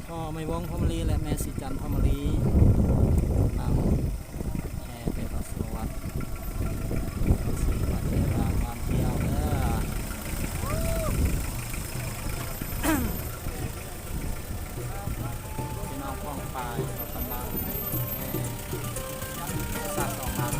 พ่อไม่วงพรหมลีและแม่สีจันทร์พรหมลีนั่งแห่ไปประสวดสีวัดเทรางวานเที่ยวเด้อพี่น้องพ้องปลายเรากำลังสร้างสองหลัง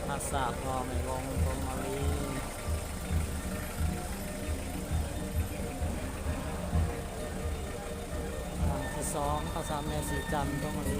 ภาษาพ่อไม่วงพรหมลีวันที่สองภาษาแม่สีจันทร์พรหมลี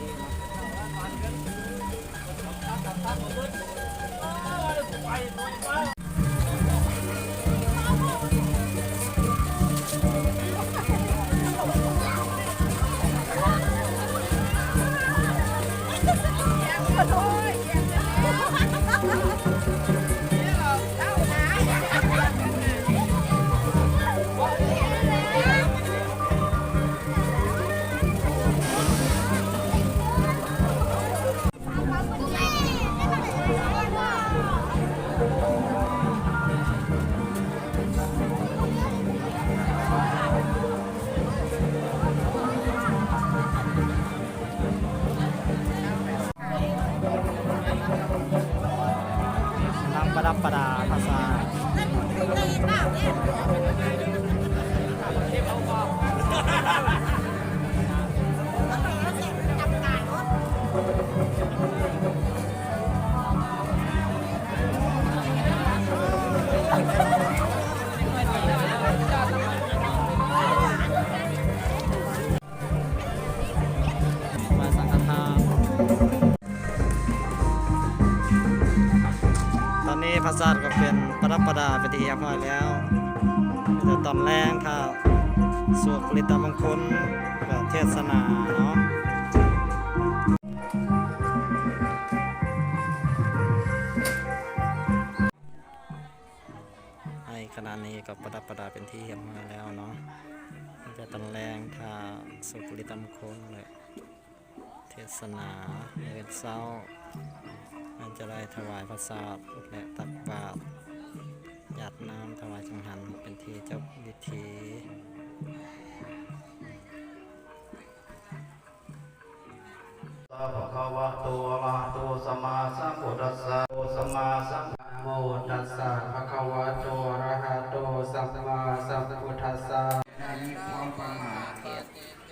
ประดับประดาภาษามาสังฆทานตอนนี้พระศาสตร์ก็เป็นประดับประดาไปที่เรียบร้อยแล้วแต่ตอนแรกค่ะสวดปริตมงคลกับเทศนาเนาะขณะนี้ก็ประดับประดาเป็นที่เรียบร้อยแล้วเนาะ แต่ตอนแรงถ้าสุปริตมคงเลยเทศนาเมื่อเช้ามันจะได้ถวายพระสาฆ์และตักบาตรหยาดน้ำถวายจังหันเป็นที่เจ้าพิธี สัพพะวะโตอะระหะโตสัมมาสัมพุทธัสสะโตสัมมาสัมพุทธัสสะโมตัสสะภะคะวะโตอะระหะโตสัมมาสัมพุทธัสสะมีความประมาท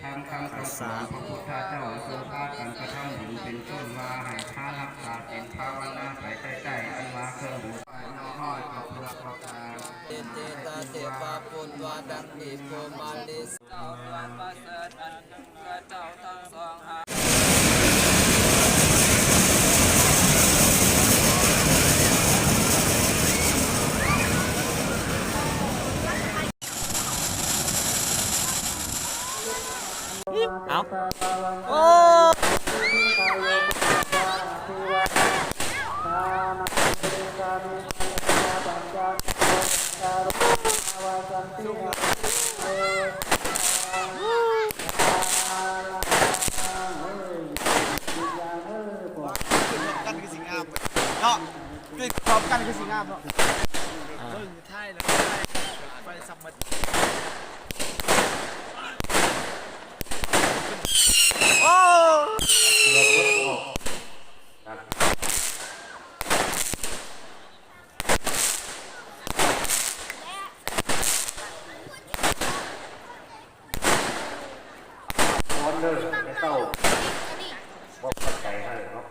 ทำคำประสานพระพุทธเจ้าทรงพากันกระทำบุญเป็นต้นว่าให้ทานรักษาเป็นภาวนาไปใต้อันว่าเครื่องบุญไปน้อยกับเพื่อประการ เตตาเตปาปุนวาดังนิโกมาลิสเจ้าเรือนประเสริฐอันหนึ่งกระเจ้าทั้งสองหา เอาโอ้กันคือสิ่งงามเนาะด้วยความกันคือสิ่งงามเนาะใช่เลยไปสัมมติโอ้ร้อนเด้อไอ้เต้าบ่เข้าใจให้เนาะ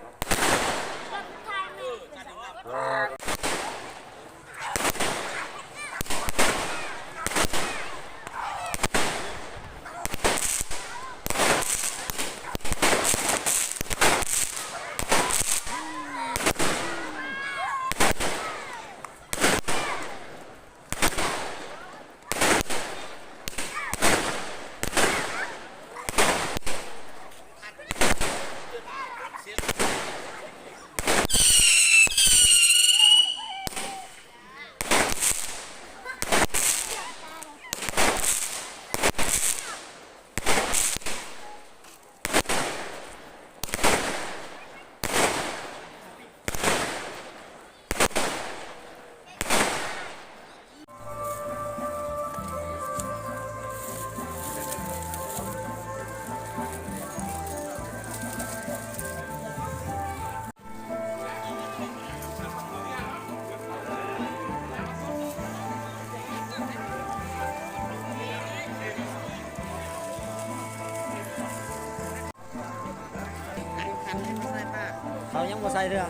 เขายังบ่ใส่เรือ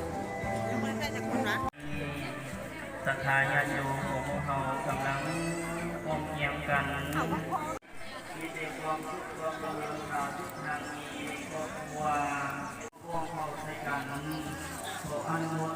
ศรัทธาญาติโยมของพวกเรากำลังอมเยี่ยมกันมีแต่ความสุขความเจริญข่าวทุกทางมีครอบครัวพวกเราใช้กันขออนุโมท